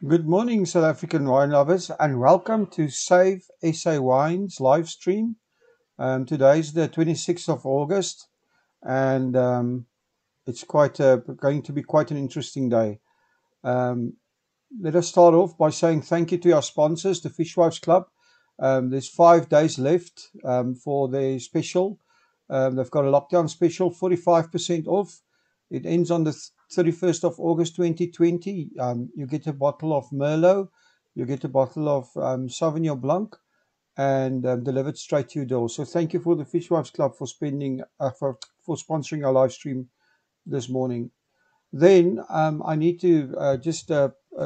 Good morning, South African wine lovers, and welcome to SaveSAwine's live stream. Today is the 26th of August, and it's going to be quite an interesting day. Um, Let us start off by saying thank you to our sponsors, the Fishwives Club. There's 5 days left for their special. They've got a lockdown special, 45% off. It ends on the 31st of August 2020. You get a bottle of Merlot, you get a bottle of Sauvignon Blanc, and delivered straight to your door. So thank you for the Fishwives Club for for sponsoring our live stream this morning. Then I need to just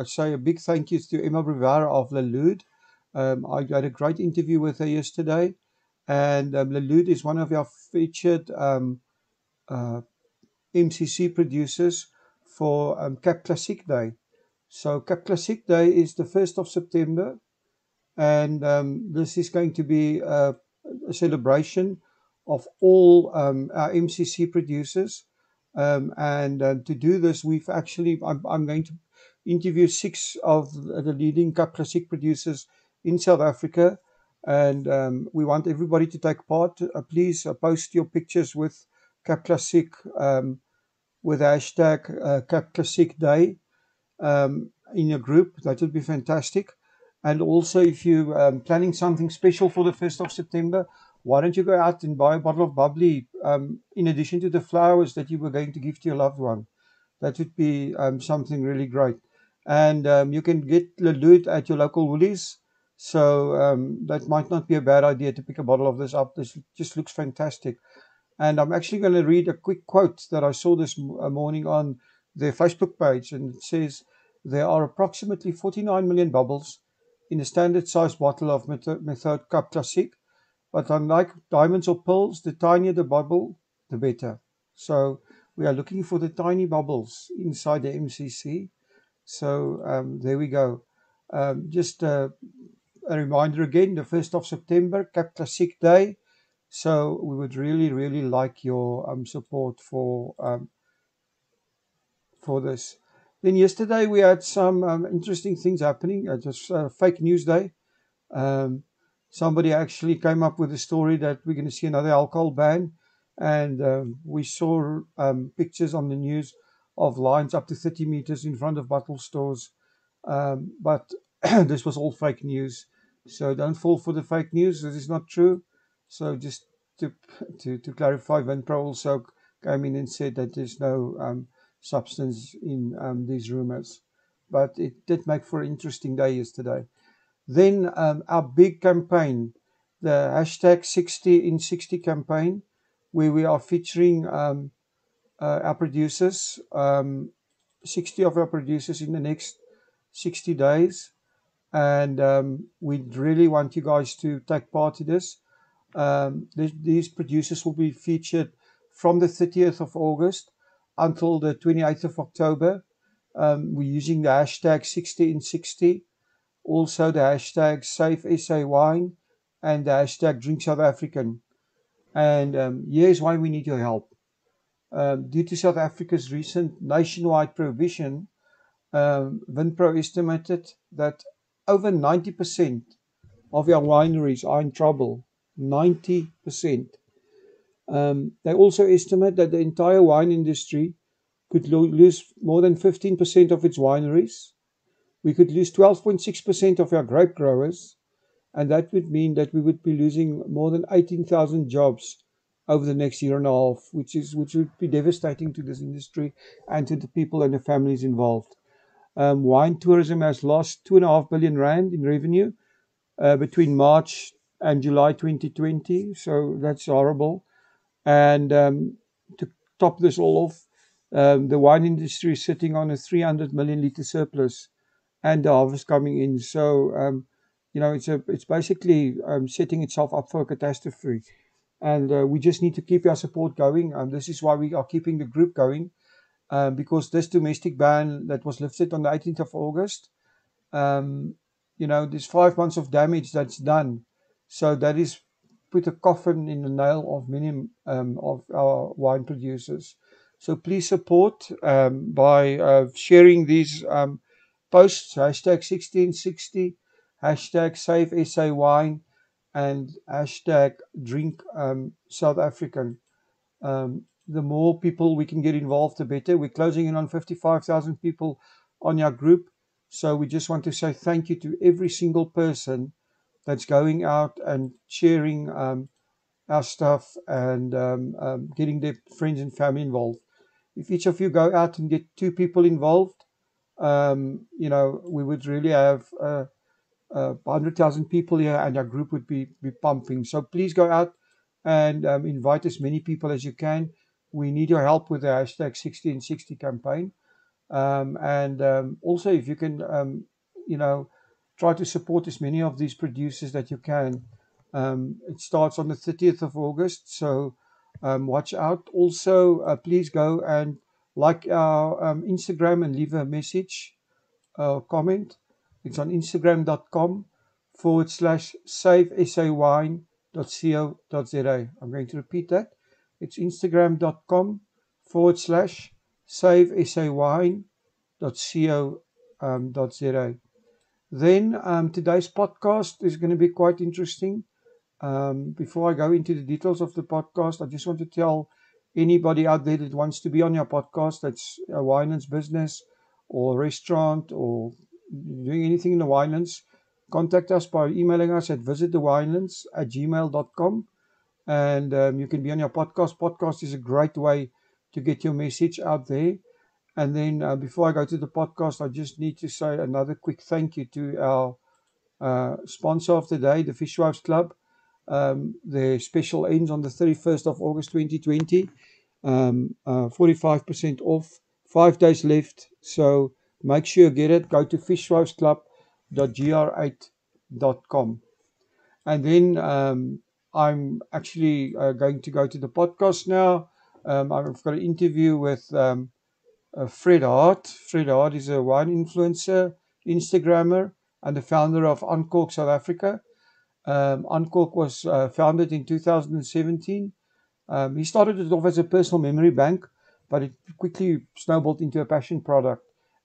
say a big thank you to Emma Brevara of Lelude. I had a great interview with her yesterday, and Lelude is one of our featured uh, MCC producers for Cap Classique Day. So Cap Classique Day is the 1st of September, and this is going to be a celebration of all our MCC producers. And to do this, I'm going to interview 6 of the leading Cap Classique producers in South Africa, and we want everybody to take part. Please post your pictures with Cap Classique with hashtag Cap Classique Day in your group. That would be fantastic. And also, if you planning something special for the 1st of September, why don't you go out and buy a bottle of bubbly in addition to the flowers that you were going to give to your loved one? That would be something really great. And you can get Lelude at your local Woolies. So that might not be a bad idea to pick a bottle of this up. This just looks fantastic. And I'm actually going to read a quick quote that I saw this morning on their Facebook page. And it says, there are approximately 49 million bubbles in a standard sized bottle of Methode Cap Classique. But unlike diamonds or pearls, the tinier the bubble, the better. So we are looking for the tiny bubbles inside the MCC. So there we go. Just a reminder again, the 1st of September, Cap Classique Day. So we would really, really like your support for this. Then yesterday we had some interesting things happening. It was fake news day. Um, Somebody actually came up with a story that we're going to see another alcohol ban, and we saw pictures on the news of lines up to 30 meters in front of bottle stores. But this was all fake news. So don't fall for the fake news. This is not true. So just to to clarify, Vinpro also came in and said that there's no substance in these rumors. But it did make for an interesting day yesterday. Then our big campaign, the hashtag 60 in 60 campaign, where we are featuring our producers, 60 of our producers in the next 60 days. And we really want you guys to take part in this. These producers will be featured from the 30th of August until the 28th of October. We're using the hashtag 60 in 60, also the hashtag SaveSAwine, and the hashtag Drink South African. And here's why we need your help. Due to South Africa's recent nationwide prohibition, Vinpro estimated that over 90% of our wineries are in trouble. 90%. They also estimate that the entire wine industry could lose more than 15% of its wineries. We could lose 12.6% of our grape growers, and that would mean that we would be losing more than 18,000 jobs over the next year and a half, which would be devastating to this industry and to the people and the families involved. Wine tourism has lost 2.5 billion rand in revenue between March and July 2020, so that's horrible. And to top this all off, the wine industry is sitting on a 300 million litre surplus and the harvest coming in. So, it's basically setting itself up for a catastrophe. And we just need to keep our support going. This is why we are keeping the group going, because this domestic ban that was lifted on the 18th of August, there's 5 months of damage that's done. So that is put a coffin in the nail of many of our wine producers. So please support by sharing these posts, hashtag 1660, hashtag SaveSAwine, and hashtag drink South African. The more people we can get involved, the better. We're closing in on 55,000 people on our group. So we just want to say thank you to every single person that's going out and sharing our stuff and getting their friends and family involved. If each of you go out and get 2 people involved, we would really have 100,000 people here, and our group would be pumping. So please go out and invite as many people as you can. We need your help with the hashtag 1660 campaign. Also, if you can, try to support as many of these producers that you can. It starts on the 30th of August, so watch out. Also, please go and like our Instagram and leave a message, comment. It's on instagram.com/SaveSAwine.co.za. I'm going to repeat that. It's instagram.com/SaveSAwine.co.za. Then today's podcast is going to be quite interesting. Before I go into the details of the podcast, I just want to tell anybody out there that wants to be on your podcast, that's a Winelands business or restaurant or doing anything in the Winelands, contact us by emailing us at visitthewinelands@gmail.com, and you can be on your podcast. Podcast is a great way to get your message out there. And then before I go to the podcast, I just need to say another quick thank you to our sponsor of the day, the Fishwives Club. Their special ends on the 31st of August 2020. 45% off, 5 days left. So make sure you get it. Go to fishwivesclub.gr8.com. And then I'm actually going to go to the podcast now. I've got an interview with Fred Hart. Fred Hart is a wine influencer, Instagrammer, and the founder of Uncork South Africa. Uncork was founded in 2017. He started it off as a personal memory bank, but it quickly snowballed into a passion product.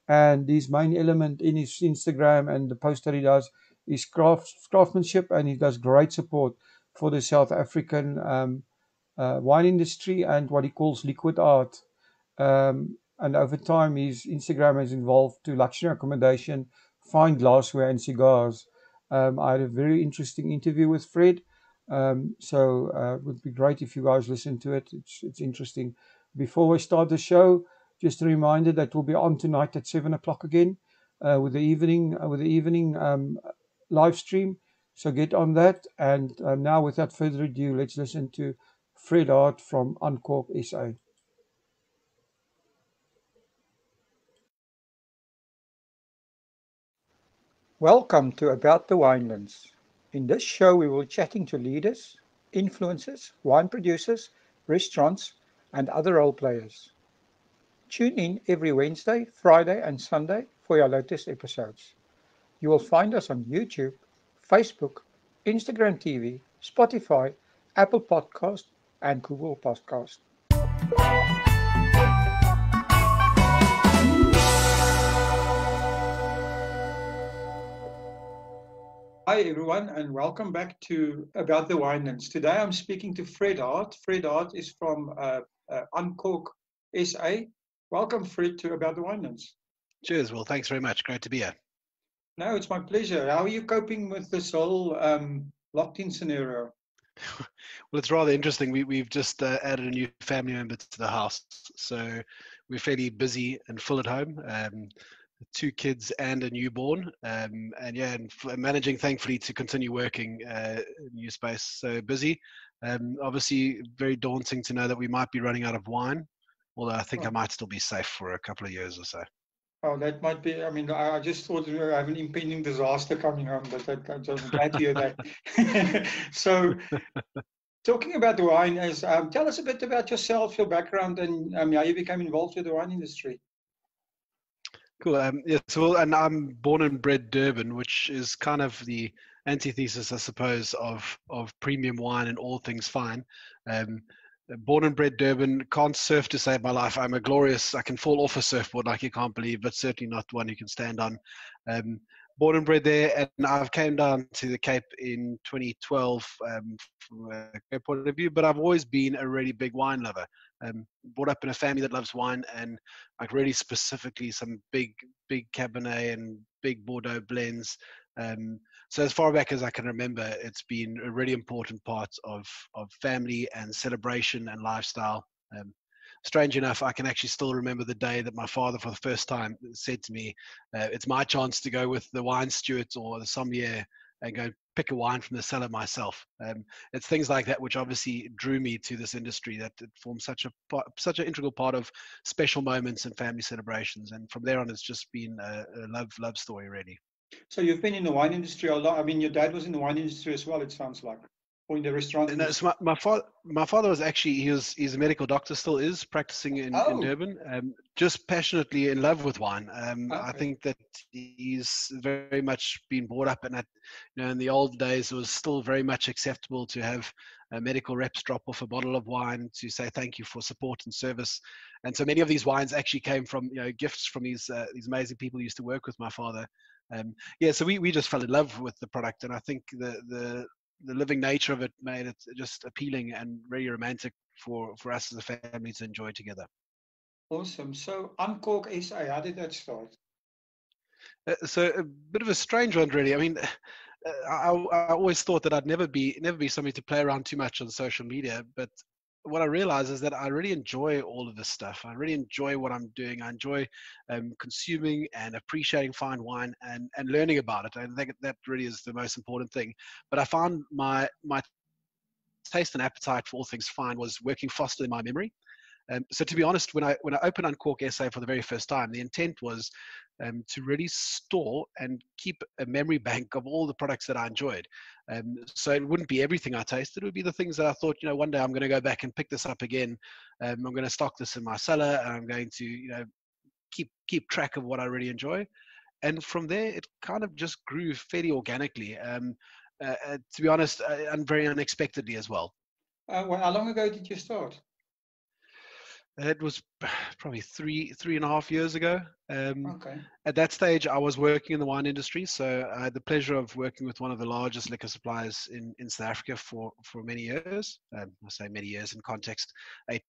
And his main element in his Instagram and the post that he does is craftsmanship, and he does great support for the South African wine industry and what he calls liquid art. And over time, his Instagram has evolved to luxury accommodation, fine glassware, and cigars. I had a very interesting interview with Fred. So it would be great if you guys listen to it. It's interesting. Before we start the show, just a reminder that we'll be on tonight at 7 o'clock again with the evening live stream. So get on that. And now, without further ado, let's listen to Fred Hart from Uncork SA. Welcome to About the Winelands. In this show, we will be chatting to leaders, influencers, wine producers, restaurants, and other role players. Tune in every Wednesday, Friday, and Sunday for your latest episodes. You will find us on YouTube, Facebook, Instagram TV, Spotify, Apple Podcast, and Google Podcast. Hi everyone, and welcome back to About the Winelands. Today I'm speaking to Fred Hart. Fred Hart is from Uncork SA. Welcome, Fred, to About the Winelands. Cheers. Well, thanks very much. Great to be here. No, it's my pleasure. How are you coping with this whole locked-in scenario? Well, it's rather interesting. We've just added a new family member to the house, so we're fairly busy and full at home. 2 kids and a newborn, and managing, thankfully, to continue working in new space. So busy. Obviously, very daunting to know that we might be running out of wine, although I think I might still be safe for a couple of years or so. Oh, that might be. I mean, I just thought we have an impending disaster coming on, but I'm glad to hear that. So, talking about the wine, tell us a bit about yourself, your background, and how you became involved with the wine industry. Cool. Yes. Well, and I'm born and bred Durban, which is kind of the antithesis, I suppose, of premium wine and all things fine. born and bred Durban, can't surf to save my life. I can fall off a surfboard like you can't believe, but certainly not one you can stand on. Born and bred there, and I've came down to the Cape in 2012 from a career point of view, but I've always been a really big wine lover. Brought up in a family that loves wine, and like really specifically some big Cabernet and big Bordeaux blends. So as far back as I can remember, it's been a really important part of family and celebration and lifestyle. Strange enough, I can actually still remember the day that my father, for the first time, said to me, "It's my chance to go with the wine steward or the sommelier and go pick a wine from the cellar myself." It's things like that which obviously drew me to this industry. That it forms such an integral part of special moments and family celebrations. And from there on, it's just been a love story, really. So you've been in the wine industry a lot. I mean, your dad was in the wine industry as well, it sounds like, or in the restaurant No, industry. so my father was actually he's a medical doctor, still is practicing in Durban. Just passionately in love with wine. I think that he's very much been brought up, and that in the old days it was still very much acceptable to have medical reps drop off a bottle of wine to say thank you for support and service. And so many of these wines actually came from gifts from these amazing people who used to work with my father. So we just fell in love with the product, and I think the living nature of it made it just appealing and really romantic for us as a family to enjoy together. Awesome. So Uncork SA, how did that start? So a bit of a strange one, really. I mean, I always thought that I'd never be somebody to play around too much on social media, but what I realize is that I really enjoy all of this stuff. I really enjoy what I'm doing. I enjoy consuming and appreciating fine wine and learning about it. I think that really is the most important thing. But I found my taste and appetite for all things fine was working faster than my memory. So to be honest, when I opened Uncork SA for the very first time, the intent was to really store and keep a memory bank of all the products that I enjoyed. So it wouldn't be everything I tasted. It would be the things that I thought, one day I'm going to go back and pick this up again. I'm going to stock this in my cellar, and I'm going to, keep track of what I really enjoy. And from there, it kind of just grew fairly organically. To be honest, and very unexpectedly as well. Well, how long ago did you start? It was probably three and a half years ago. Okay. At that stage, I was working in the wine industry, so I had the pleasure of working with one of the largest liquor suppliers in South Africa for many years. I say many years in context, 8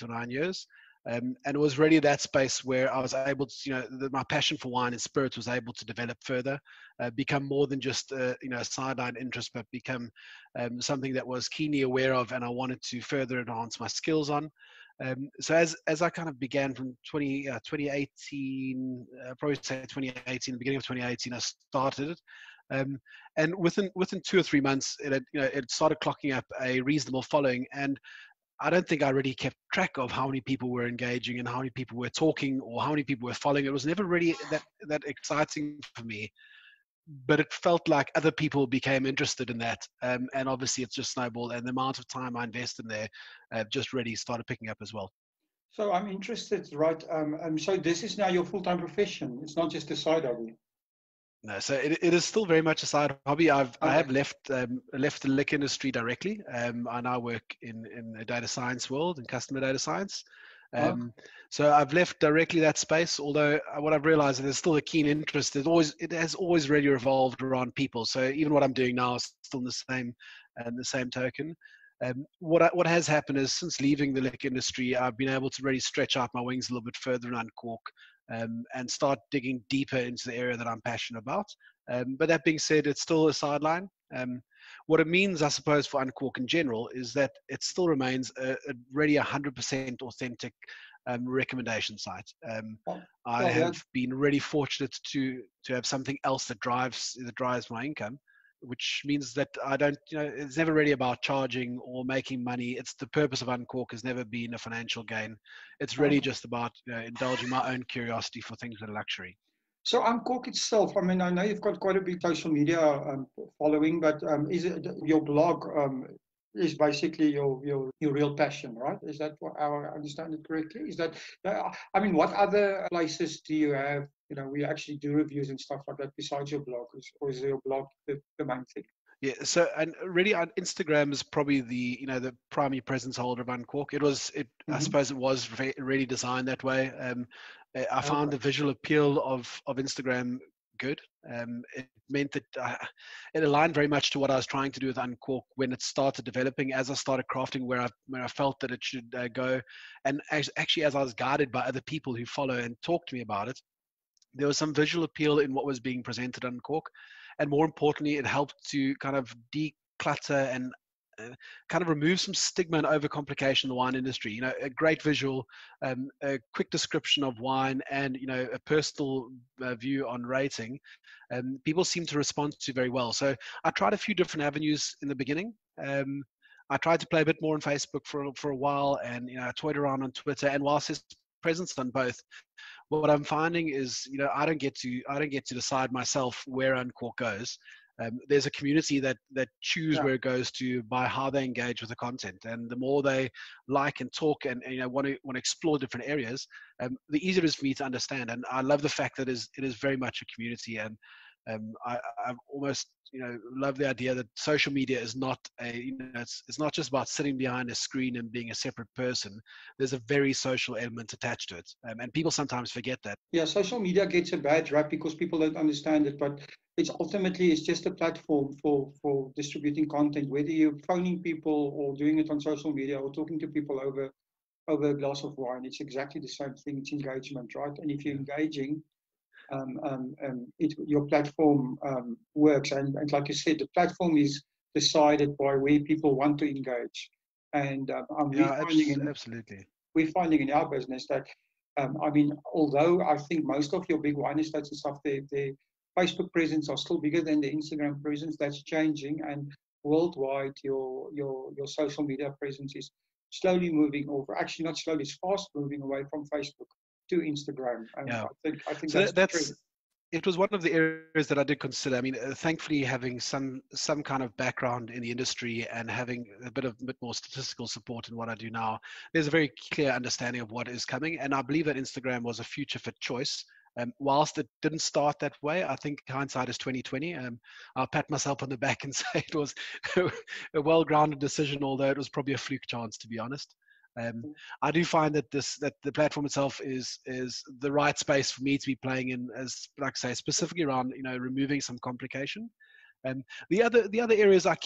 or 9 years. And it was really that space where I was able to, my passion for wine and spirits was able to develop further, become more than just a sideline interest, but become something that was keenly aware of, and I wanted to further enhance my skills on. So as I kind of began from 2018, probably say 2018, the beginning of 2018, I started it. And within 2 or 3 months, it started clocking up a reasonable following. And I don't think I really kept track of how many people were engaging and how many people were talking or how many people were following. It was never really that exciting for me, but it felt like other people became interested in that. And obviously it's just snowballed, and the amount of time I invested in there just really started picking up as well. So I'm interested, right? So this is now your full-time profession. It's not just a side hobby. No, so it is still very much a side hobby. I have left the liquor industry directly. I now work in the data science world, in customer data science. So I've left directly that space, although what I've realized is there's still a keen interest. It has always really revolved around people. So even what I'm doing now is still the same token. What has happened is since leaving the liquor industry, I've been able to really stretch out my wings a little bit further in Uncork and start digging deeper into the area that I'm passionate about. But that being said, it's still a sideline. What it means, I suppose, for Uncork in general is that it still remains a really 100% authentic recommendation site. I have been really fortunate to have something else that drives my income, which means that I don't, it's never really about charging or making money. It's the purpose of Uncork has never been a financial gain. It's really just about indulging my own curiosity for things that are luxury. So Uncork itself, I mean, I know you've got quite a big social media following, but is it your blog is basically your real passion, right? Is that what I understand it correctly? Is that, I mean, what other places do you have, where you actually do reviews and stuff like that besides your blog? Or is your blog the main thing? Yeah, so and really on Instagram is probably the the primary presence holder of Uncork. I Mm-hmm. suppose it was really designed that way. I found Okay. the visual appeal of Instagram good. It meant that it aligned very much to what I was trying to do with Uncork when it started developing. As I started crafting where I felt that it should go, and actually as I was guided by other people who follow and talk to me about it, there was some visual appeal in what was being presented on Cork, and more importantly, it helped to kind of declutter and kind of remove some stigma and overcomplication in the wine industry. A great visual, a quick description of wine, and a personal view on rating. People seem to respond to very well. So I tried a few different avenues in the beginning. I tried to play a bit more on Facebook for a while, and I toyed around on Twitter. And whilst there's presence on both, what I'm finding is, I don't get to decide myself where Uncork goes. There's a community that choose Yeah. where it goes to by how they engage with the content, and the more they like and talk and want to explore different areas, the easier it is for me to understand. And I love the fact that it is very much a community. And I've almost love the idea that social media is not it's not just about sitting behind a screen and being a separate person. There's a very social element attached to it, and people sometimes forget that. Yeah, social media gets a bad rap because people don't understand it, but it's just a platform for distributing content, whether you're phoning people or doing it on social media or talking to people over a glass of wine. It's exactly the same thing. It's engagement, right? And if you're engaging, your platform works. And like you said, the platform is decided by where people want to engage. And Yeah, absolutely. we're finding in our business that, although I think most of your big wine estates and stuff, their Facebook presence are still bigger than the Instagram presence. That's changing, and worldwide, your social media presence is slowly moving over. Actually, not slowly; it's fast moving away from Facebook to Instagram. And Yeah. I think So that's the trend. it was one of the areas that I did consider. I mean, thankfully, having some kind of background in the industry and having a bit more statistical support in what I do now, there's a very clear understanding of what is coming. And I believe that Instagram was a future fit choice. Whilst it didn't start that way, I think hindsight is 2020. I'll pat myself on the back and say it was a well-grounded decision, although it was probably a fluke chance, to be honest. I do find that the platform itself is the right space for me to be playing in, as like I say, specifically around removing some complication. The other areas I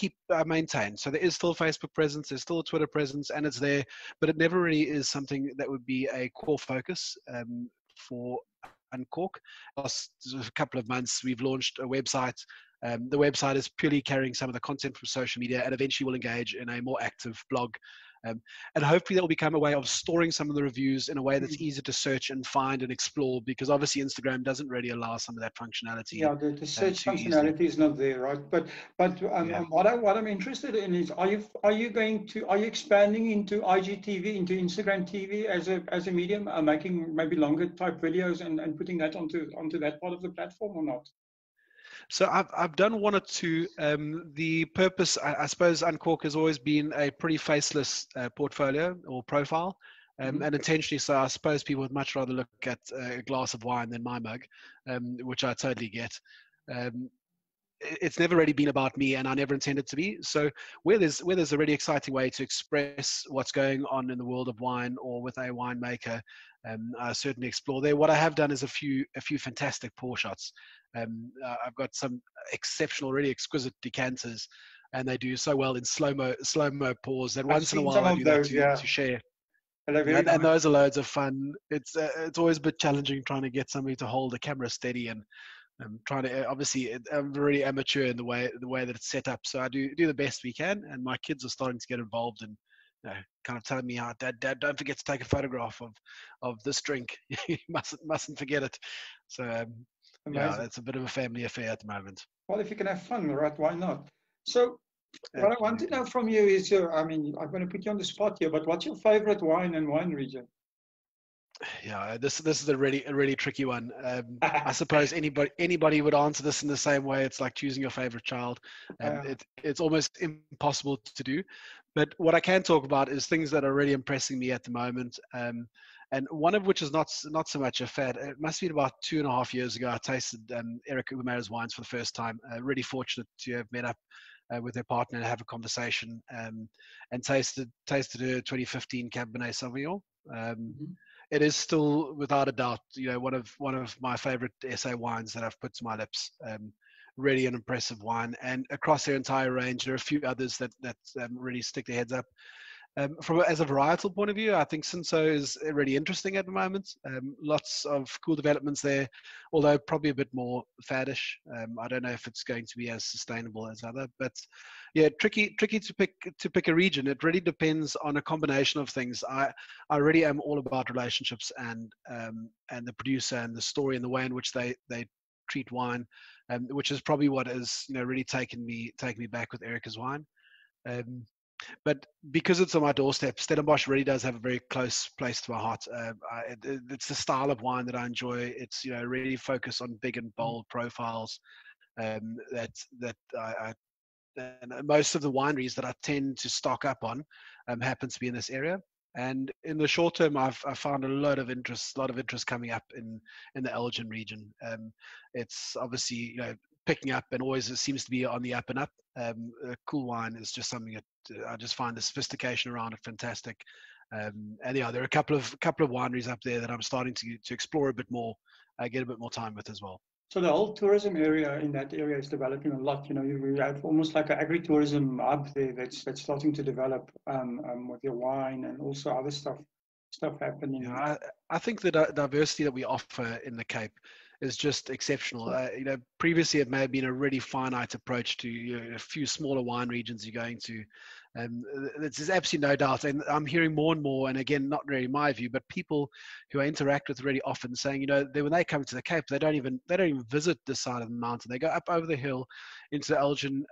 maintain. So there is still Facebook presence, there's still a Twitter presence, and it's there, but it never really is something that would be a core focus for Uncork. Last couple of months, we've launched a website. The website is purely carrying some of the content from social media, and eventually will engage in a more active blog. And hopefully that will become a way of storing some of the reviews in a way that's easier to search and find and explore, because obviously Instagram doesn't really allow some of that functionality. Yeah, the search too functionality easily. is not there, right? But Yeah. what I'm interested in is, are you expanding into IGTV, into Instagram TV as a medium, making maybe longer type videos and putting that onto that part of the platform or not? So I've done one or two. The purpose, I suppose, Uncork has always been a pretty faceless portfolio or profile, and intentionally so. I suppose people would much rather look at a glass of wine than my mug, which I totally get. It's never really been about me, and I never intended to be. So where there's a really exciting way to express what's going on in the world of wine or with a winemaker, I certainly explore there. What I have done is a few fantastic pour shots. I've got some exceptional, really exquisite decanters, and they do so well in slow mo pours that once in a while I do that to share. And those are loads of fun. It's always a bit challenging trying to get somebody to hold a camera steady, and I'm trying to, obviously I'm really amateur in the way that it's set up. So I do the best we can, and my kids are starting to get involved and kind of telling me, Dad, don't forget to take a photograph of this drink. You mustn't forget it. So yeah, it's a bit of a family affair at the moment. Well, if you can have fun, right? Why not? So what I want to know from you is, I'm going to put you on the spot here, but what's your favorite wine and wine region? Yeah, this is a really tricky one. I suppose anybody would answer this in the same way. It's like choosing your favorite child. It's almost impossible to do. But what I can talk about is things that are really impressing me at the moment. And one of which is not so much a fad. It must be about 2.5 years ago. I tasted Eric Umaira's wines for the first time. Really fortunate to have met up with their partner and have a conversation, and tasted her 2015 Cabernet Sauvignon. It is still, without a doubt, one of my favorite SA wines that I've put to my lips. Really an impressive wine, and across their entire range, there are a few others that really stick their heads up. As a varietal point of view, I think Cinsault is really interesting at the moment. Lots of cool developments there, although probably a bit more faddish. I don't know if it's going to be as sustainable as other, but yeah, tricky to pick a region. It really depends on a combination of things. I really am all about relationships and the producer and the story and the way in which they treat wine, which is probably what has really taken me back with Erica's wine. But because it's on my doorstep, Stellenbosch really does have a very close place to my heart. It's the style of wine that I enjoy. It's really focused on big and bold profiles. That I and most of the wineries that I tend to stock up on happen to be in this area. And in the short term, I've found a lot of interest coming up in the Elgin region. It's obviously picking up, and always it seems to be on the up and up. Cool wine is just something that I just find the sophistication around it fantastic. And yeah, there are a couple of wineries up there that I'm starting to explore a bit more, get a bit more time with as well. So the whole tourism area in that area is developing a lot. We have almost like an agri-tourism hub there that's starting to develop with your wine and also other stuff happening. Yeah, I think the diversity that we offer in the Cape is just exceptional. Previously it may have been a really finite approach to a few smaller wine regions you're going to. There's absolutely no doubt, and I'm hearing more and more, and again, not really my view, but people who I interact with really often saying, when they come to the Cape, they don't even visit this side of the mountain. They go up over the hill into the Elgin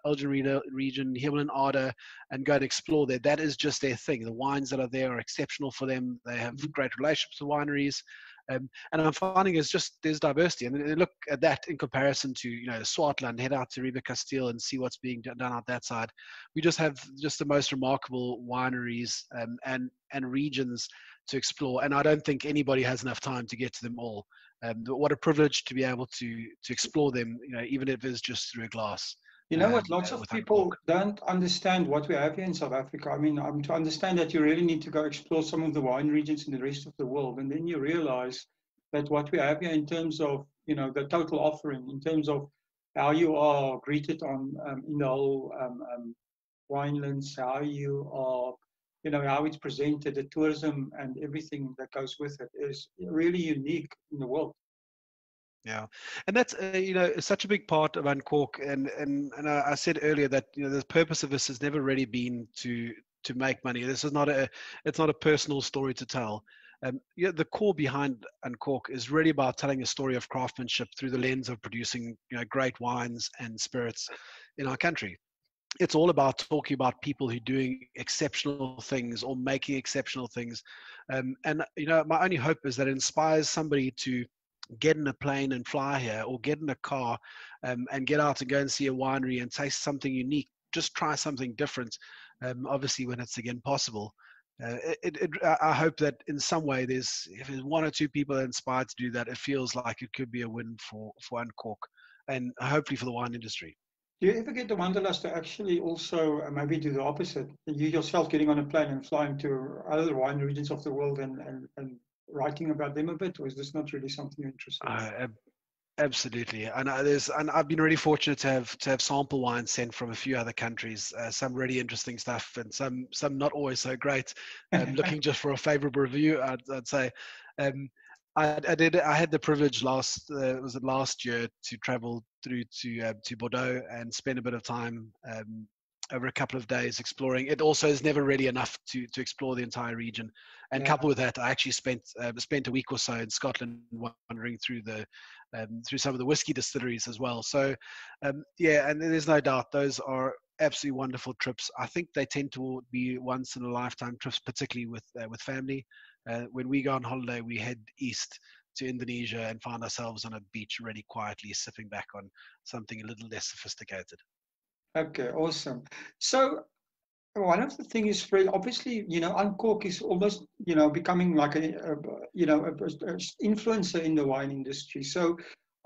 region, Hemel and Arder, and go and explore there. That is just their thing. The wines that are there are exceptional for them. They have great relationships with wineries. And I'm finding there's diversity, and look at that in comparison to Swartland. Head out to Riva Castile and see what's being done out that side. We just have the most remarkable wineries and regions to explore, and I don't think anybody has enough time to get to them all. What a privilege to be able to explore them, even if it's just through a glass. What lots of people don't understand what we have here in South Africa. I mean, to understand that you really need to go explore some of the wine regions in the rest of the world. And then you realize that what we have here in terms of, the total offering, in terms of how you are greeted on in the whole winelands, how you are, how it's presented, the tourism and everything that goes with it is really unique in the world. Yeah, and that's such a big part of Uncork, and I said earlier that the purpose of this has never really been to make money. This is it's not a personal story to tell. The core behind Uncork is really about telling a story of craftsmanship through the lens of producing great wines and spirits in our country. It's all about talking about people who are doing exceptional things or making exceptional things, and my only hope is that it inspires somebody to get in a plane and fly here, or get in a car and get out and go and see a winery and taste something unique. Just try something different, obviously when it's again possible. I hope that in some way if there's one or two people inspired to do that, it feels like it could be a win for Uncork and hopefully for the wine industry. Do you ever get the wanderlust to actually also maybe do the opposite? You yourself getting on a plane and flying to other wine regions of the world and writing about them a bit, or is this not really something you're interested in? Absolutely, and I've been really fortunate to have sample wines sent from a few other countries. Some really interesting stuff, and some not always so great. Looking just for a favourable review, I'd say. I had the privilege last year to travel through to Bordeaux and spend a bit of time over a couple of days exploring. It also is never really enough to explore the entire region. And coupled with that, I actually spent a week or so in Scotland wandering through some of the whiskey distilleries as well. So and there's no doubt those are absolutely wonderful trips. I think they tend to be once in a lifetime trips, particularly with family. When we go on holiday, we head east to Indonesia and find ourselves on a beach really quietly sipping back on something a little less sophisticated. Okay, awesome. So one of the things is, Fred, obviously, Uncork is almost, becoming like a influencer in the wine industry. So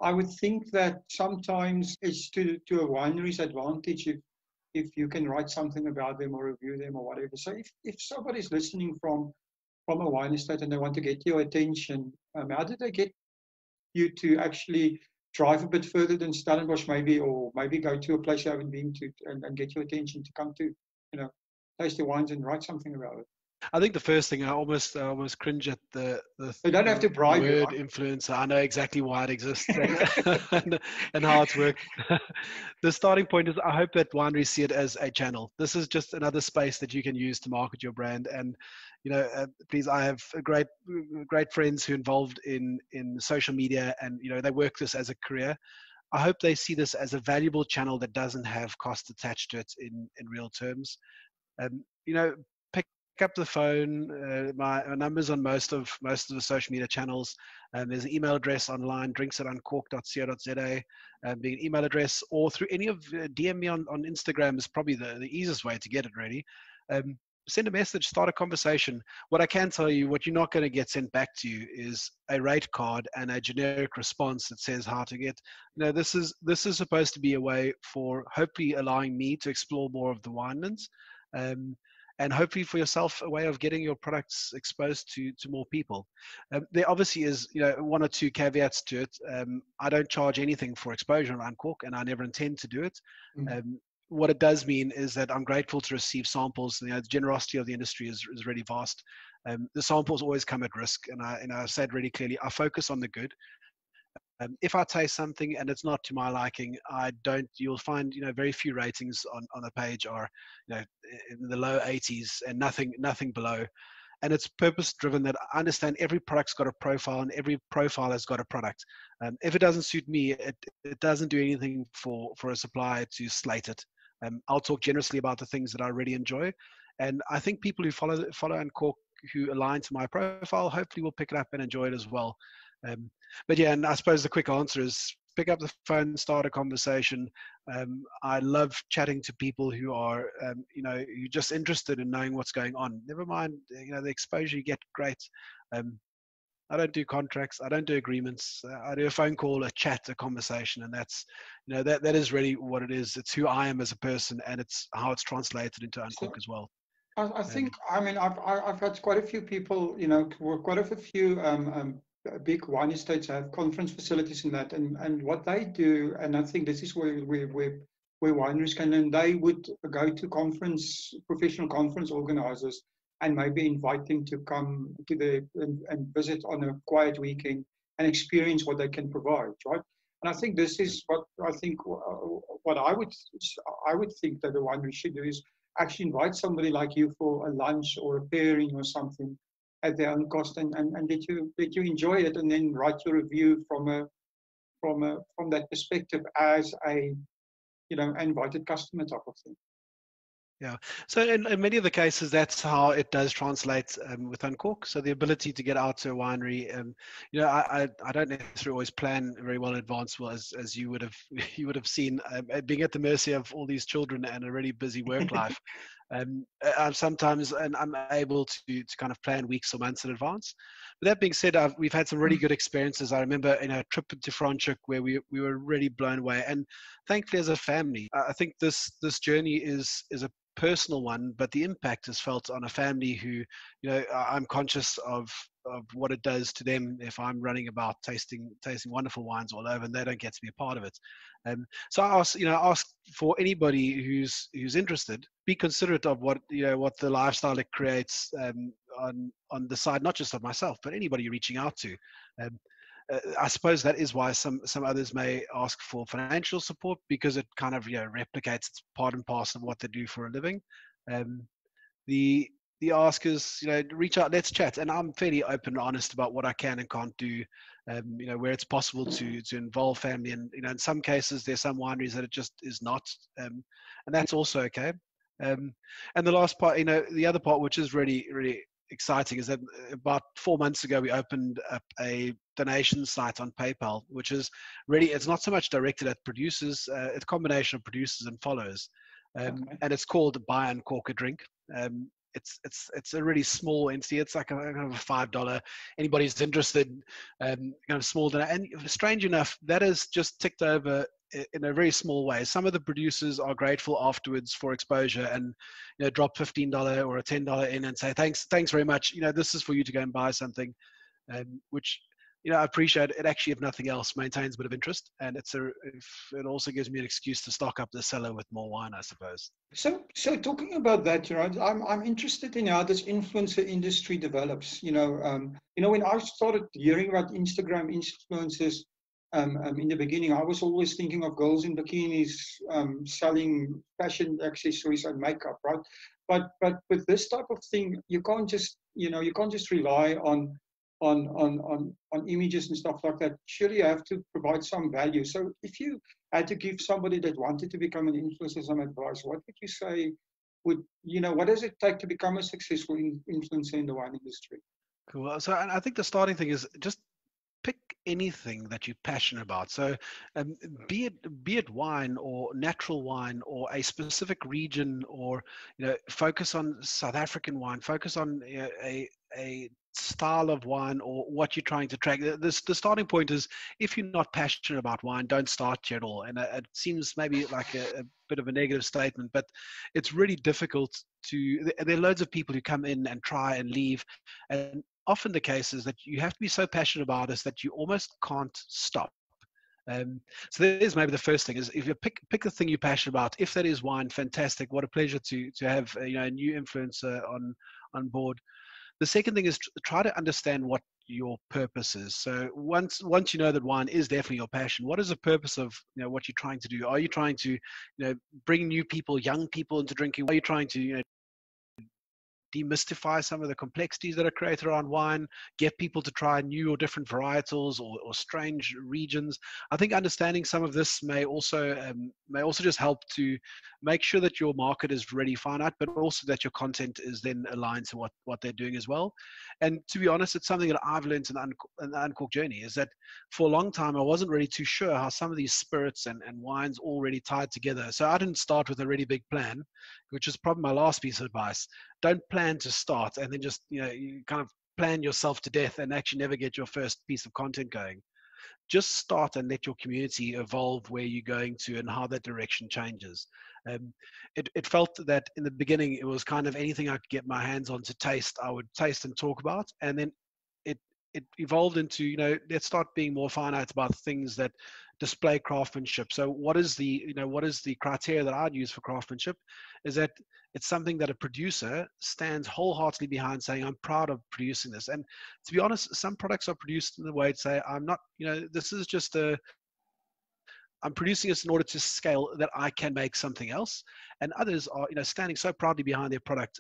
I would think that sometimes it's to a winery's advantage if if you can write something about them or review them or whatever. So if somebody's listening from a wine estate and they want to get your attention, how did they get you to actually drive a bit further than Stellenbosch maybe, or maybe go to a place you haven't been to and get your attention to come to, taste the wines and write something about it? I think the first thing, I almost cringe at the You don't have to bribe you, word right? influencer. I know exactly why it exists and how it's worked. The starting point is, I hope that wineries see it as a channel. This is just another space that you can use to market your brand. And please, I have great friends who are involved in social media, and they work this as a career. I hope they see this as a valuable channel that doesn't have cost attached to it in real terms. Pick up the phone. My number's on most of the social media channels. There's an email address online, drinks@uncork.co.za, being an email address, or through any of DM me on Instagram is probably the easiest way to get it, really. Send a message, start a conversation. What I can tell you, what you're not going to get sent back to you is a rate card and a generic response that says how to get. This is supposed to be a way for hopefully allowing me to explore more of the winelands, and hopefully for yourself a way of getting your products exposed to more people. There obviously is one or two caveats to it. I don't charge anything for exposure on Uncork, and I never intend to do it. What it does mean is that I'm grateful to receive samples. The generosity of the industry is really vast. The samples always come at risk, and I said really clearly, I focus on the good. If I taste something and it's not to my liking, you'll find very few ratings on the page are in the low 80s and nothing below. And it's purpose driven, that I understand every product's got a profile and every profile has got a product. If it doesn't suit me, it doesn't do anything for a supplier to slate it. I'll talk generously about the things that I really enjoy. And I think people who follow Uncork, who align to my profile, hopefully will pick it up and enjoy it as well. But yeah, and I suppose the quick answer is pick up the phone, start a conversation. I love chatting to people who are, you're just interested in knowing what's going on. Never mind, the exposure you get, great. I don't do contracts. I don't do agreements. I do a phone call, a chat, a conversation, and that's, that is really what it is. It's who I am as a person, and it's how it's translated into Uncork as well. I think, I've had quite a few people, quite a few big wine estates have conference facilities in that, and what they do, and I think this is where wineries can, and they would go to professional conference organizers and maybe invite them to come to and visit on a quiet weekend and experience what they can provide, right? And I think this is what I would think that the winery should do, is actually invite somebody like you for a lunch or a pairing or something at their own cost, and let you enjoy it, and then write your review from that perspective as a invited customer type of thing. Yeah. So in many of the cases, that's how it does translate with Uncork. So the ability to get out to a winery, I don't necessarily always plan very well in advance, well, as you would have seen, being at the mercy of all these children and a really busy work life. Sometimes, and I'm able to kind of plan weeks or months in advance. But that being said, we've had some really good experiences. I remember a trip to Franschhoek where we were really blown away, and thankfully as a family, I think this journey is a personal one, but the impact is felt on a family who, I'm conscious of what it does to them if I'm running about tasting wonderful wines all over and they don't get to be a part of it. So I ask for anybody who's interested, be considerate of what the lifestyle it creates on the side, not just of myself, but anybody you're reaching out to. I suppose that is why some others may ask for financial support, because it kind of replicates, it's part and parcel of what they do for a living. The ask is reach out, let's chat, and I'm fairly open and honest about what I can and can't do. Where it's possible to involve family, and in some cases there's some wineries that it just is not, and that's also okay. And the last part, the other part, which is really really exciting, is that about 4 months ago we opened up a donation site on PayPal, which is really, it's not so much directed at producers, it's a combination of producers and followers, and it's called Buy Uncork a Drink. It's a really small entity. It's like a kind of a $5. Anybody who's interested, kind of small donation. And strange enough, that has just ticked over in a very small way. Some of the producers are grateful afterwards for exposure and, drop $15 or a $10 in and say, thanks very much. This is for you to go and buy something, which, I appreciate it. Actually, if nothing else, maintains a bit of interest, and it also gives me an excuse to stock up the cellar with more wine, I suppose. So talking about that, I'm interested in how this influencer industry develops. When I started hearing about Instagram influencers, in the beginning, I was always thinking of girls in bikinis selling fashion accessories and makeup, right? But with this type of thing, you can't just rely on images and stuff like that. Surely you have to provide some value. So if you had to give somebody that wanted to become an influencer some advice, what would you say? What does it take to become a successful influencer in the wine industry? Cool. So I think the starting thing is just pick anything that you're passionate about. So be it wine or natural wine or a specific region, or focus on South African wine, focus on a style of wine or what you're trying to track. The starting point is, if you're not passionate about wine, don't start here at all. And it seems maybe like a bit of a negative statement, but it's really difficult there are loads of people who come in and try and leave, and often the case is that you have to be so passionate about this that you almost can't stop. So there's maybe the first thing is, if you pick the thing you're passionate about. If that is wine, fantastic. What a pleasure to have a new influencer on board. The second thing is try to understand what your purpose is. So once you know that wine is definitely your passion, what is the purpose of what you're trying to do? Are you trying to bring new people, young people into drinking? Are you trying to demystify some of the complexities that are created around wine, get people to try new or different varietals or strange regions? I think understanding some of this may also just help to make sure that your market is really finite, but also that your content is then aligned to what they're doing as well. And to be honest, it's something that I've learned in the Uncork journey, is that for a long time I wasn't really too sure how some of these spirits and wines all really tied together. So I didn't start with a really big plan, which is probably my last piece of advice. Don't plan to start and then just you kind of plan yourself to death and actually never get your first piece of content going. Just start and let your community evolve where you're going to and how that direction changes. It felt that in the beginning it was kind of anything I could get my hands on to taste, I would taste and talk about, and then it evolved into let's start being more finite about things that display craftsmanship. So what is the criteria that I'd use for craftsmanship? Is that it's something that a producer stands wholeheartedly behind, saying, I'm proud of producing this. And to be honest, some products are produced in the way to say, I'm not, this is just I'm producing this in order to scale that I can make something else. And others are, standing so proudly behind their product.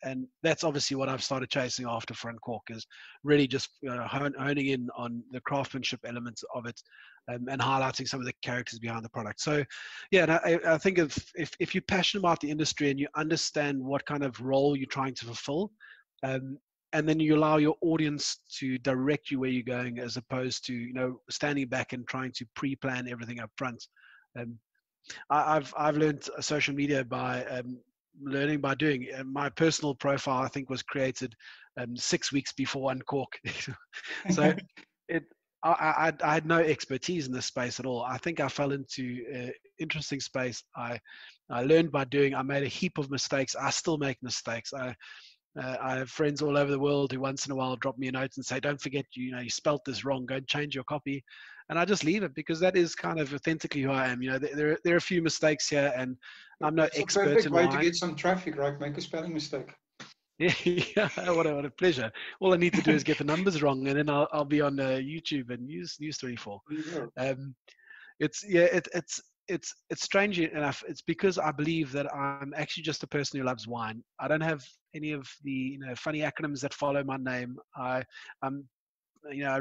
And that's obviously what I've started chasing after for Uncork, is really just honing in on the craftsmanship elements of it, and highlighting some of the characters behind the product. So, yeah, and I think if you're passionate about the industry and you understand what kind of role you're trying to fulfill, and then you allow your audience to direct you where you're going, as opposed to standing back and trying to pre-plan everything up front. I've learned social media by learning by doing. My personal profile, I think, was created 6 weeks before Uncork. So I had no expertise in this space at all. I think I fell into an interesting space. I learned by doing. I made a heap of mistakes. I still make mistakes. I have friends all over the world who once in a while drop me a note and say, don't forget, you spelt this wrong, go and change your copy. And I just leave it, because that is kind of authentically who I am. There are a few mistakes here, and I'm no expert in wine. It's a perfect way to get some traffic, right? Make a spelling mistake. Yeah, what a pleasure. All I need to do is get the numbers wrong, and then I'll be on YouTube and News 34. It's strange enough. It's because I believe that I'm actually just a person who loves wine. I don't have any of the funny acronyms that follow my name. I'm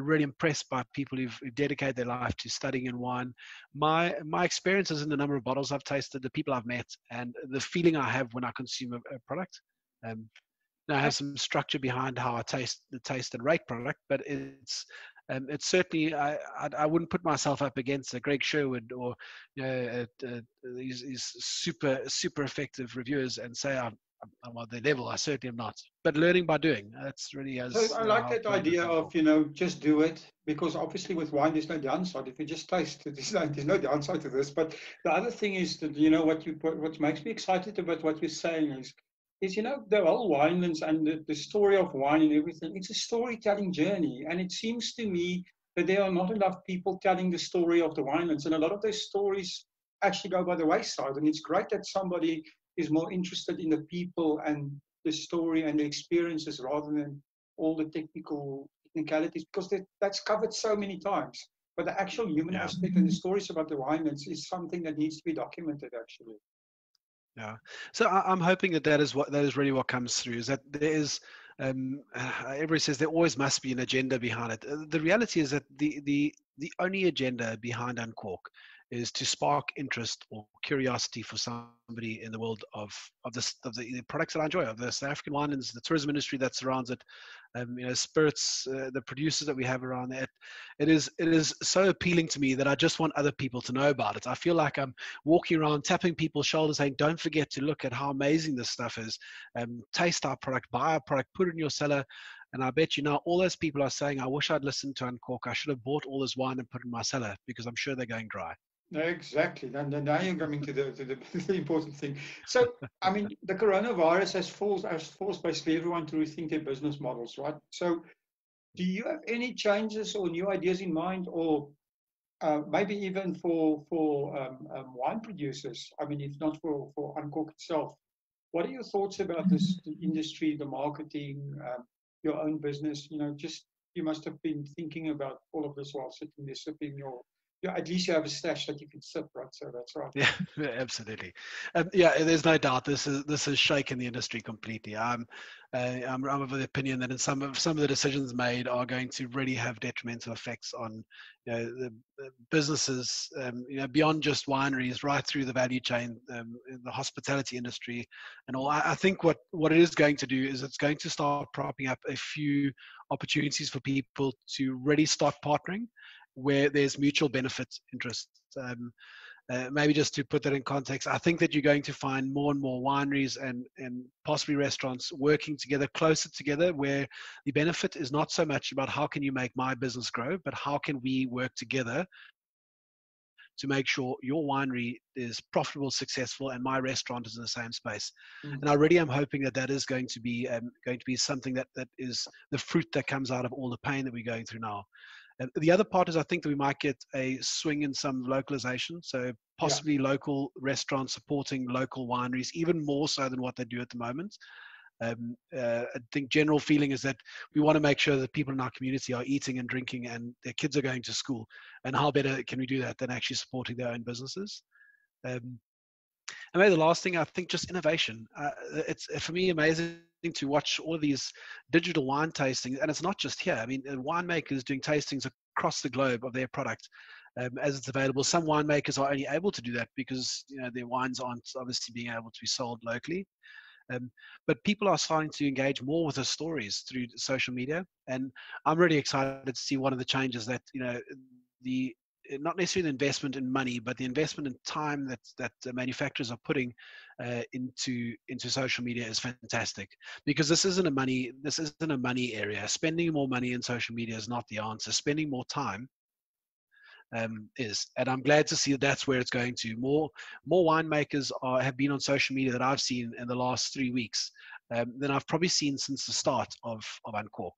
really impressed by people who've dedicated their life to studying in wine. My experiences in the number of bottles I've tasted, the people I've met, and the feeling I have when I consume a product. Now I have some structure behind how I taste and rate product, but it's certainly, I wouldn't put myself up against a Greg Sherwood or these super effective reviewers and say I'm at their level. I certainly am not. But learning by doing. That's really So as I like how that I've done with idea of, Uncork. you know, just do it, because obviously with wine there's no downside. If you just taste it, there's no downside to this. But the other thing is that, you know, what makes me excited about what you're saying is, you know, the whole Winelands and the story of wine and everything. It's a storytelling journey, and it seems to me that there are not enough people telling the story of the Winelands, and a lot of those stories actually go by the wayside. And it's great that somebody is more interested in the people and the story and the experiences rather than all the technicalities, because that's covered so many times. But the actual human Yeah. aspect and the stories about the Winelands is something that needs to be documented, actually. Yeah. So I'm hoping that is really what comes through, is that there is, everybody says there always must be an agenda behind it. The reality is that the only agenda behind Uncork is to spark interest or curiosity for somebody in the world of the products that I enjoy, of the South African winelands, the tourism industry that surrounds it, you know, spirits, the producers that we have around there. It is so appealing to me that I just want other people to know about it. I feel like I'm walking around tapping people's shoulders saying, don't forget to look at how amazing this stuff is. Taste our product, buy our product, put it in your cellar. And I bet you now all those people are saying, I wish I'd listened to Uncork. I should have bought all this wine and put it in my cellar, because I'm sure they're going dry. Exactly. Now you're coming to the important thing. So, I mean, the coronavirus has forced basically everyone to rethink their business models, right? So, do you have any changes or new ideas in mind, or maybe even for wine producers? I mean, if not for Uncork itself, what are your thoughts about this, the industry, the marketing, your own business? You know, just you must have been thinking about all of this while sitting there sipping your. Yeah, at least you have a stash that you can sip, right? So that's right. Yeah, absolutely. Yeah, there's no doubt this has shaken the industry completely. I'm of the opinion that in some of the decisions made are going to really have detrimental effects on, you know, the businesses, you know, beyond just wineries, right through the value chain, in the hospitality industry, and all. I think what it is going to do is it's going to start propping up a few opportunities for people to really start partnering where there's mutual benefit interest. Maybe just to put that in context, I think that you're going to find more and more wineries and possibly restaurants working together, closer together, where the benefit is not so much about how can you make my business grow, but how can we work together to make sure your winery is profitable, successful, and my restaurant is in the same space. And I really am hoping that that is going to be something that is the fruit that comes out of all the pain that we're going through now. The other part is I think that we might get a swing in some localization. So possibly local restaurants supporting local wineries, even more so than what they do at the moment. I think general feeling is that we want to make sure that people in our community are eating and drinking and their kids are going to school. And how better can we do that than actually supporting their own businesses? And maybe the last thing, I think just innovation. It's for me amazing to watch all of these digital wine tastings, and it's not just here. I mean, winemakers doing tastings across the globe of their product as it's available. Some winemakers are only able to do that because, you know, their wines aren't obviously being able to be sold locally. But people are starting to engage more with the stories through social media, and I'm really excited to see one of the changes that, you know, not necessarily the investment in money, but the investment in time that the manufacturers are putting into social media is fantastic, because this isn't a money area. Spending more money in social media is not the answer. Spending more time is, and I'm glad to see that that's where it's going to. More winemakers have been on social media that I've seen in the last 3 weeks than I've probably seen since the start of Uncork.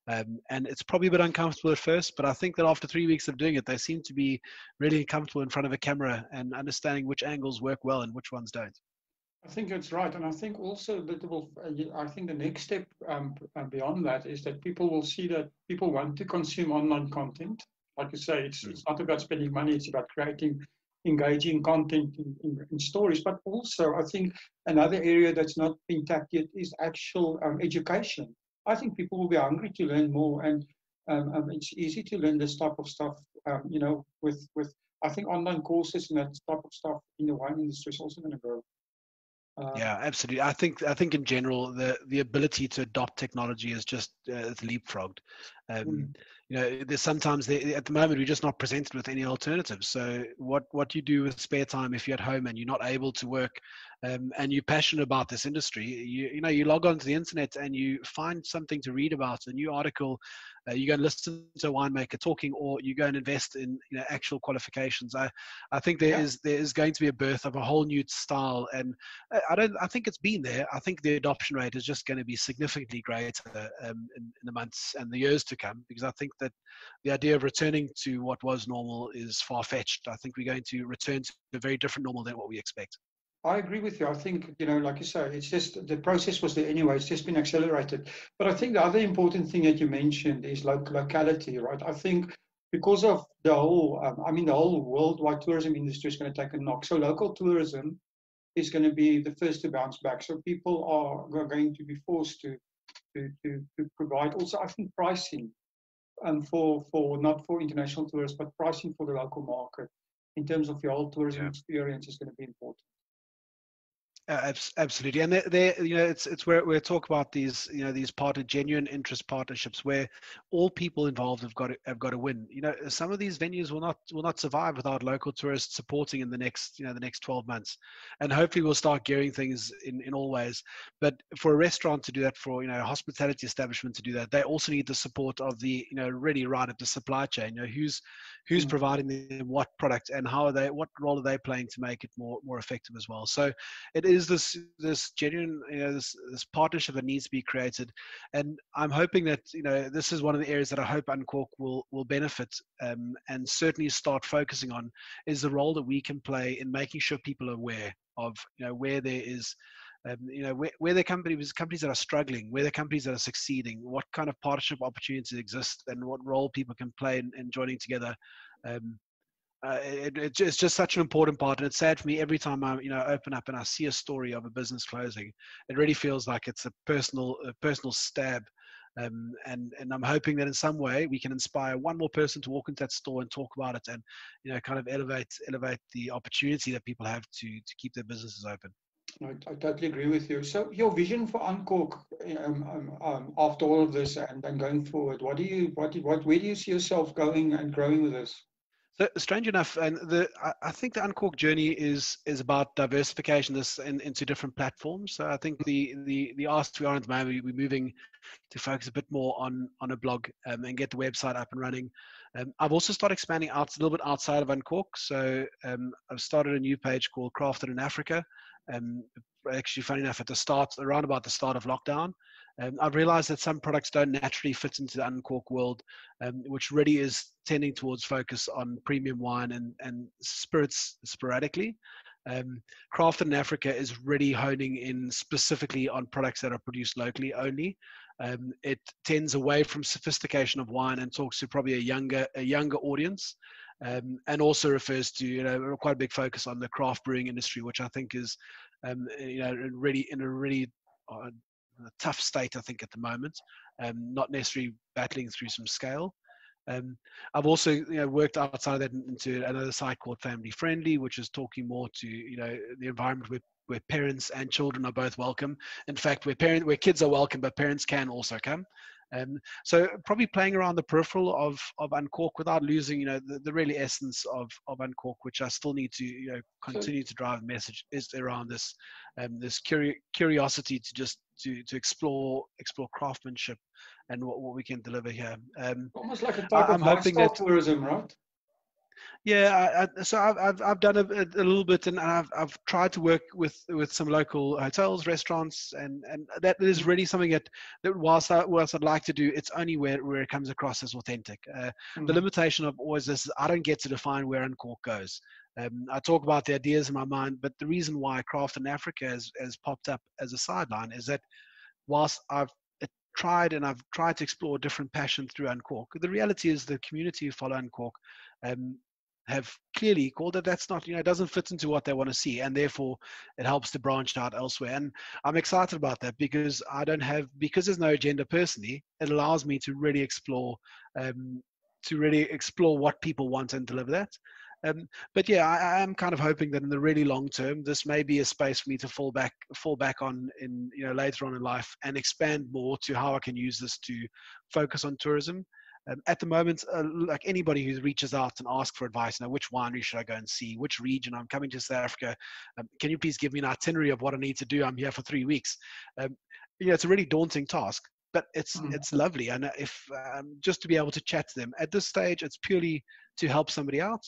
And it's probably a bit uncomfortable at first, but I think that after 3 weeks of doing it, they seem to be really comfortable in front of a camera and understanding which angles work well and which ones don't. I think that's right, and I think also that I think the next step beyond that is that people will see that people want to consume online content. Like you say, it's not about spending money; it's about creating engaging content in stories. But also, I think another area that's not been tapped yet is actual education. I think people will be hungry to learn more, and it's easy to learn this type of stuff. You know, with I think online courses and that type of stuff in the wine industry is also going to grow. Yeah, absolutely. I think in general the ability to adopt technology is just it's leapfrogged. You know, there's sometimes at the moment we're just not presented with any alternatives. So what you do with spare time if you're at home and you're not able to work, and you're passionate about this industry, you know, you log onto the internet and you find something to read about, a new article. You go and listen to a winemaker talking, or you go and invest in, you know, actual qualifications. I think there is going to be a birth of a whole new style, and I think it's been there. I think the adoption rate is just going to be significantly greater in the months and the years to come, because I think that the idea of returning to what was normal is far-fetched. I think we're going to return to a very different normal than what we expect. I agree with you. I think, you know, like you say, it's just the process was there anyway. It's just been accelerated. But I think the other important thing that you mentioned is locality, right? I think because of the whole, the whole worldwide tourism industry is going to take a knock. So local tourism is going to be the first to bounce back. So people are going to be forced to provide also, I think, pricing for not for international tourists, but pricing for the local market in terms of your whole tourism experience is going to be important. Absolutely, and you know, it's where we talk about these, you know, these genuine interest partnerships where all people involved have got to win. You know, some of these venues will not survive without local tourists supporting in the next 12 months, and hopefully we'll start gearing things in all ways. But for a restaurant to do that, for, you know, a hospitality establishment to do that, they also need the support of the, you know, really right at the supply chain. You know, who's providing them what product, and what role are they playing to make it more effective as well. So it is this genuine, you know, this partnership that needs to be created, and I'm hoping that, you know, this is one of the areas that I hope Uncork will benefit, and certainly start focusing on, is the role that we can play in making sure people are aware of, you know, where there is, you know, where there are companies that are struggling, where there are companies that are succeeding, what kind of partnership opportunities exist, and what role people can play in joining together. It's just such an important part, and it's sad for me every time I, you know, open up and I see a story of a business closing. It really feels like it's a personal stab, and I'm hoping that in some way we can inspire one more person to walk into that store and talk about it, and, you know, kind of elevate the opportunity that people have to keep their businesses open. I totally agree with you. So your vision for Uncork, after all of this and going forward, where do you see yourself going and growing with this? So, strange enough, and I think the Uncork journey is about diversification into different platforms. So I think the ask we are at the moment, we're moving to focus a bit more on a blog, and get the website up and running. I've also started expanding out a little bit outside of Uncork. So I've started a new page called Crafted in Africa. Actually, funny enough, around about the start of lockdown, I've realized that some products don't naturally fit into the Uncork world, which really is tending towards focus on premium wine and spirits sporadically. Crafted in Africa is really honing in specifically on products that are produced locally only. It tends away from sophistication of wine and talks to probably a younger audience. And also refers to, you know, quite a big focus on the craft brewing industry, which I think is, you know, really in a really tough state, I think, at the moment, not necessarily battling through some scale. I've also, you know, worked outside that into another site called Family Friendly, which is talking more to, you know, the environment where parents and children are both welcome. In fact, where kids are welcome, but parents can also come. So probably playing around the peripheral of Uncork without losing, you know, the really essence of Uncork, which I still need to, you know, continue to drive the message, is around this curiosity to just to explore craftsmanship and what we can deliver here. Almost like a type of lifestyle tourism, right? Yeah, so I've done a little bit, and I've tried to work with some local hotels, restaurants, and that is really something that whilst I'd like to do, it's only where it comes across as authentic. The limitation of always this is I don't get to define where Uncork goes. I talk about the ideas in my mind, but the reason why Craft in Africa has popped up as a sideline is that whilst I've tried to explore different passions through Uncork, the reality is the community who follow Uncork have clearly called that that's not, you know, it doesn't fit into what they want to see, and therefore it helps to branch out elsewhere. And I'm excited about that because there's no agenda personally. It allows me to really explore to really explore what people want and deliver that. But yeah, I am kind of hoping that in the really long term, this may be a space for me to fall back on in, you know, later on in life, and expand more to how I can use this to focus on tourism. At the moment, like anybody who reaches out and asks for advice, you know, which winery should I go and see, which region, I'm coming to South Africa, can you please give me an itinerary of what I need to do? I'm here for 3 weeks. You know, it's a really daunting task, but it's lovely. And if just to be able to chat to them at this stage, it's purely to help somebody out.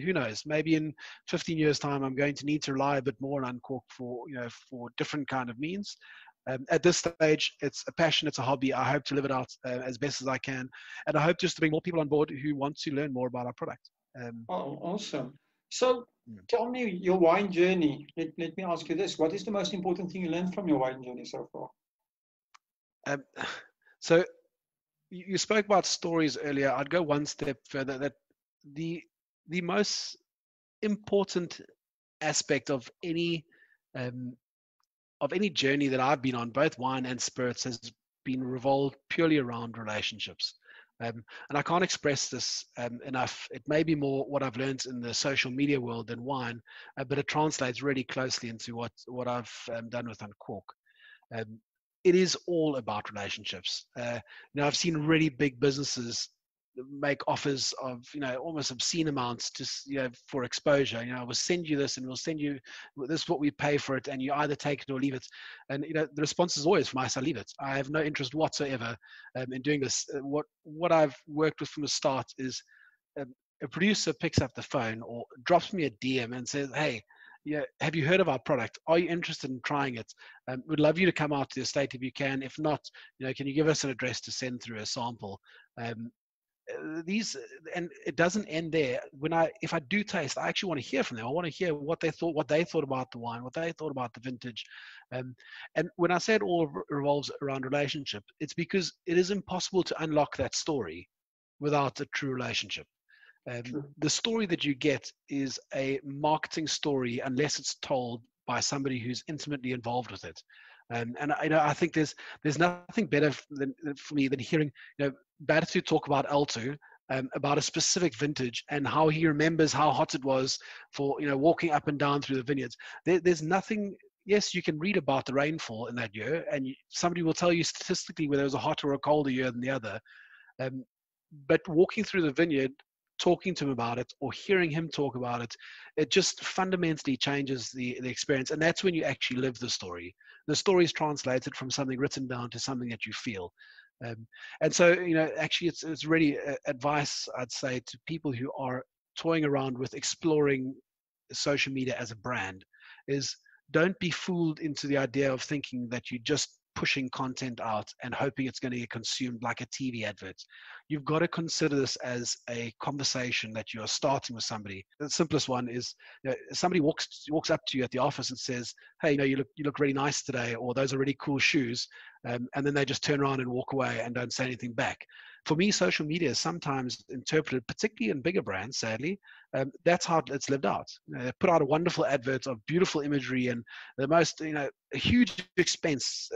Who knows? Maybe in 15 years' time, I'm going to need to rely a bit more on Uncork for, you know, for different kind of means. At this stage, it's a passion, it's a hobby. I hope to live it out as best as I can, and I hope just to bring more people on board who want to learn more about our product. Oh, awesome! So, tell me your wine journey. Let me ask you this: what is the most important thing you learned from your wine journey so far? So, you spoke about stories earlier. I'd go one step further. That the most important aspect of any journey that I've been on, both wine and spirits, has been revolved purely around relationships. And I can't express this enough. It may be more what I've learned in the social media world than wine, but it translates really closely into what I've done with Uncork. It is all about relationships. You know, I've seen really big businesses make offers of, you know, almost obscene amounts just, you know, for exposure. You know, we'll send you this and we'll send you this, what we pay for it, and you either take it or leave it. And, you know, the response is always from us, I leave it. I have no interest whatsoever in doing this. What I've worked with from the start is a producer picks up the phone or drops me a DM and says, hey, yeah, have you heard of our product? Are you interested in trying it? We'd love you to come out to the estate if you can. If not, you know, can you give us an address to send through a sample? These, and it doesn't end there. If I do taste, I actually want to hear from them. I want to hear what they thought about the wine, what they thought about the vintage. And when I say it all revolves around relationship, it's because it is impossible to unlock that story without a true relationship. The story that you get is a marketing story unless it's told by somebody who's intimately involved with it. And you know, I think there's nothing better for me than hearing, you know, Batu talk about Alto, about a specific vintage and how he remembers how hot it was for, you know, walking up and down through the vineyards. There's nothing. Yes, you can read about the rainfall in that year, and somebody will tell you statistically whether it was a hotter or a colder year than the other. But walking through the vineyard, talking to him about it or hearing him talk about it, it just fundamentally changes the experience. And that's when you actually live the story. The story is translated from something written down to something that you feel. And so, you know, actually it's really advice, I'd say, to people who are toying around with exploring social media as a brand, is don't be fooled into the idea of thinking that you're just pushing content out and hoping it's going to get consumed like a TV advert. You've got to consider this as a conversation that you are starting with somebody. The simplest one is, you know, somebody walks up to you at the office and says, hey, you know, you look really nice today, or those are really cool shoes. And then they just turn around and walk away and don't say anything back. For me, social media is sometimes interpreted, particularly in bigger brands, sadly, that's how it's lived out. You know, they put out a wonderful advert of beautiful imagery and the most, you know, a huge expense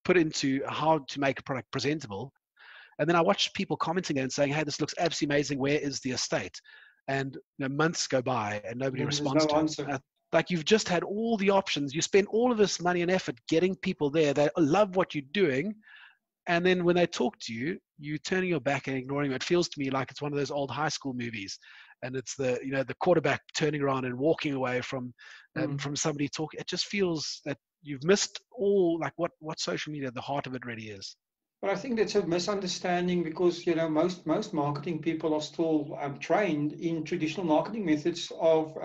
put into how to make a product presentable. And then I watch people commenting and saying, hey, this looks absolutely amazing. Where is the estate? And, you know, months go by and nobody responds to it. Like, you've just had all the options. You spend all of this money and effort getting people there that love what you're doing. And then when they talk to you, you turning your back and ignoring them. It feels to me like it's one of those old high school movies. And it's the, you know, the quarterback turning around and walking away from somebody talking. It just feels that you've missed all, like, what social media, the heart of it really is. But I think that's a misunderstanding because, you know, most marketing people are still trained in traditional marketing methods of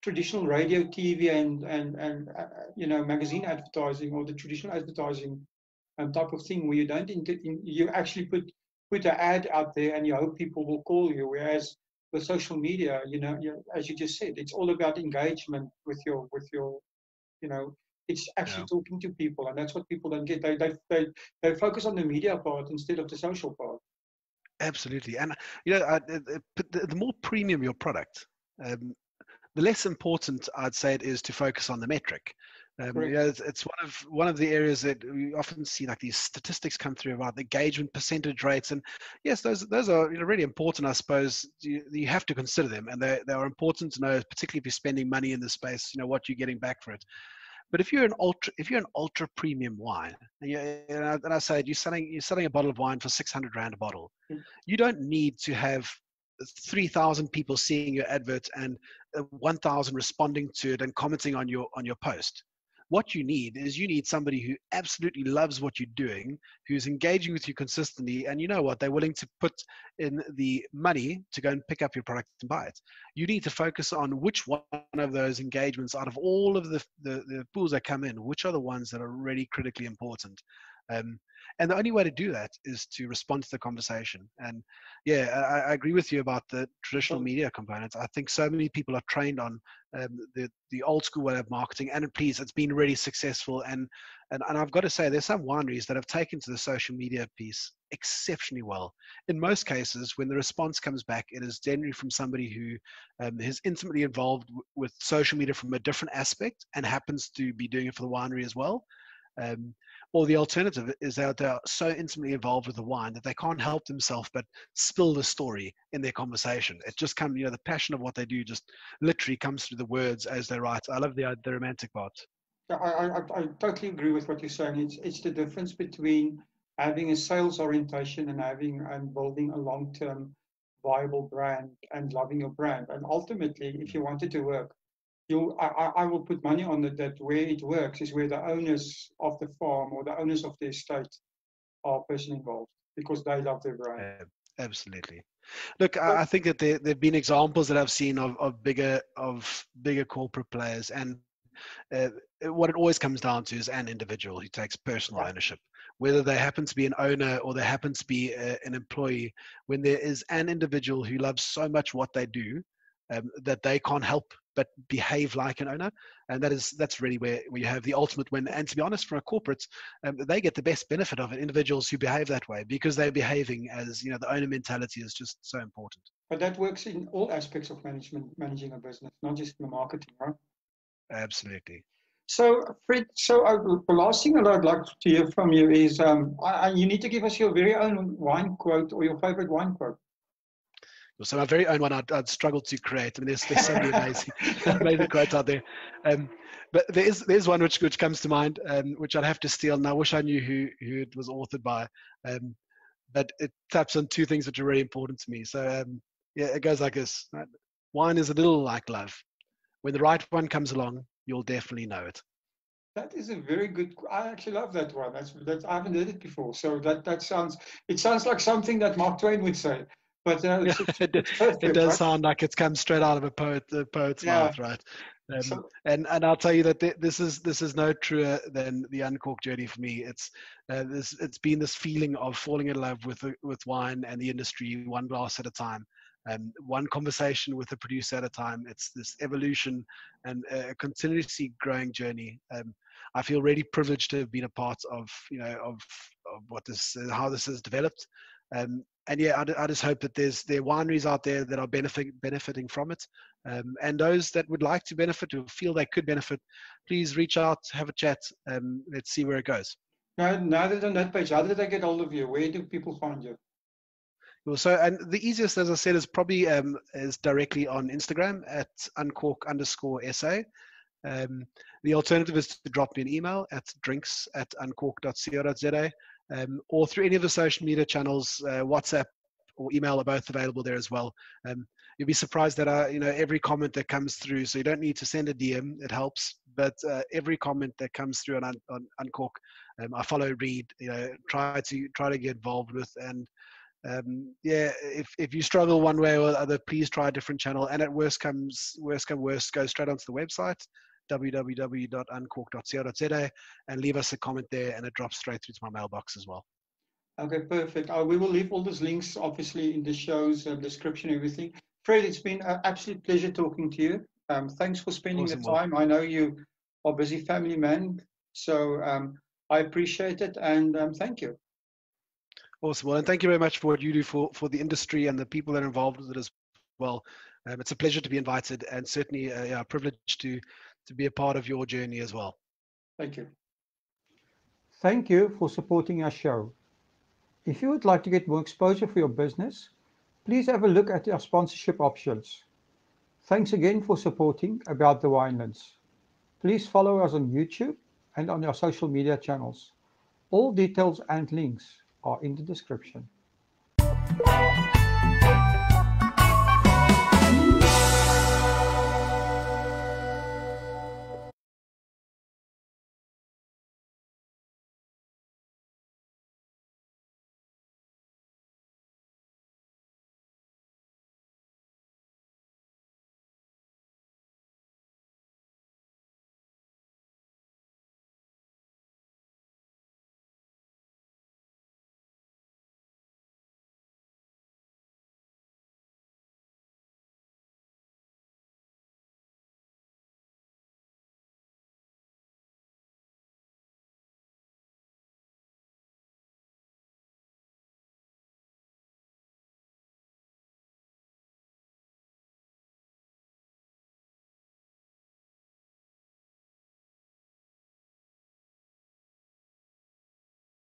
traditional radio, TV, and you know, magazine advertising, or the traditional advertising type of thing, where you don't you actually put an ad out there and you hope people will call you. Whereas with social media, you know, as you just said, it's all about engagement with your you know. It's actually talking to people, and that's what people don't get. They focus on the media part instead of the social part. Absolutely, and you know, the more premium your product, the less important I'd say it is to focus on the metric. Yeah, it's one of the areas that we often see, like these statistics come through about the engagement percentage rates, and yes, those are really important. I suppose you have to consider them, and they are important to know, particularly if you're spending money in this space. What you're getting back for it. But if you're an ultra premium wine, and I say you're selling a bottle of wine for 600 rand a bottle, you don't need to have 3,000 people seeing your advert and 1,000 responding to it and commenting on your post. What you need is somebody who absolutely loves what you're doing, who's engaging with you consistently, and you know what, they're willing to put in the money to go and pick up your product and buy it. You need to focus on which one of those engagements out of all of the pools that come in, which are the ones that are really critically important. And the only way to do that is to respond to the conversation. And yeah, I agree with you about the traditional media components. I think so many people are trained on the old school way of marketing, and it's been really successful. And I've got to say, there's some wineries that have taken to the social media piece exceptionally well. In most cases, when the response comes back, it is generally from somebody who is intimately involved with social media from a different aspect and happens to be doing it for the winery as well. Or the alternative is that they're so intimately involved with the wine that they can't help themselves but spill the story in their conversation. It just comes, the passion of what they do just literally comes through the words as they write. I love the romantic part. I totally agree with what you're saying. It's the difference between having a sales orientation and building a long-term viable brand and loving your brand. And ultimately, if you want it to work, I will put money on it that where it works is where the owners of the farm or the owners of the estate are personally involved because they love their brand. Absolutely. Look, I think that there have been examples that I've seen of bigger corporate players, and what it always comes down to is an individual who takes personal ownership, whether they happen to be an owner or they happen to be an employee. When there is an individual who loves so much what they do that they can't help but behave like an owner, and that's really where you have the ultimate win. And to be honest, for a corporate, they get the best benefit of it. Individuals who behave that way because they're behaving as the owner mentality is just so important. But that works in all aspects of managing a business, not just in the marketing, right? Absolutely. So, Fred, the last thing that I'd like to hear from you is you need to give us your very own wine quote or your favorite wine quote. So my very own one, I'd struggle to create. I mean, there's so many amazing quotes out there. But there's one which comes to mind, which I'd have to steal, and I wish I knew who it was authored by. But it taps on two things which are really important to me. So it goes like this: right? Wine is a little like love. When the right one comes along, you'll definitely know it. That is a very good. I actually love that one. I haven't heard it before. So that sounds like something that Mark Twain would say. But it does sound like it's come straight out of a poet's mouth, right? And I'll tell you that this is no truer than the Uncork journey for me. It's been this feeling of falling in love with wine and the industry, one glass at a time, one conversation with a producer at a time. It's this evolution and a continuously growing journey. I feel really privileged to have been a part of of how this has developed. And yeah, I just hope that there are wineries out there that are benefiting from it. And those that would like to benefit or feel they could benefit, please reach out, have a chat. Let's see where it goes. Now that on that page, how did they get hold of you? Where do people find you? So, and the easiest, as I said, is probably is directly on Instagram at Uncork_SA. The alternative is to drop me an email at drinks@uncork.co.za. Or through any of the social media channels, WhatsApp or email are both available there as well. You'll be surprised that every comment that comes through, so you don't need to send a DM, it helps, but every comment that comes through on Uncork, I follow, read, try to get involved with. And if you struggle one way or the other, please try a different channel. And at worst come worst, go straight onto the website, www.uncork.co.za, and leave us a comment there, and it drops straight through to my mailbox as well. Okay, perfect. We will leave all those links, obviously, in the show's description, everything. Fred, it's been an absolute pleasure talking to you. Thanks for spending the time. I know you are a busy family man, so I appreciate it, and thank you. Awesome. Well, and thank you very much for what you do for the industry and the people that are involved with it as well. It's a pleasure to be invited, and certainly a privilege to be a part of your journey as well. Thank you. Thank you for supporting our show. If you would like to get more exposure for your business, please have a look at our sponsorship options. Thanks again for supporting About the Winelands. Please follow us on YouTube and on our social media channels. All details and links are in the description.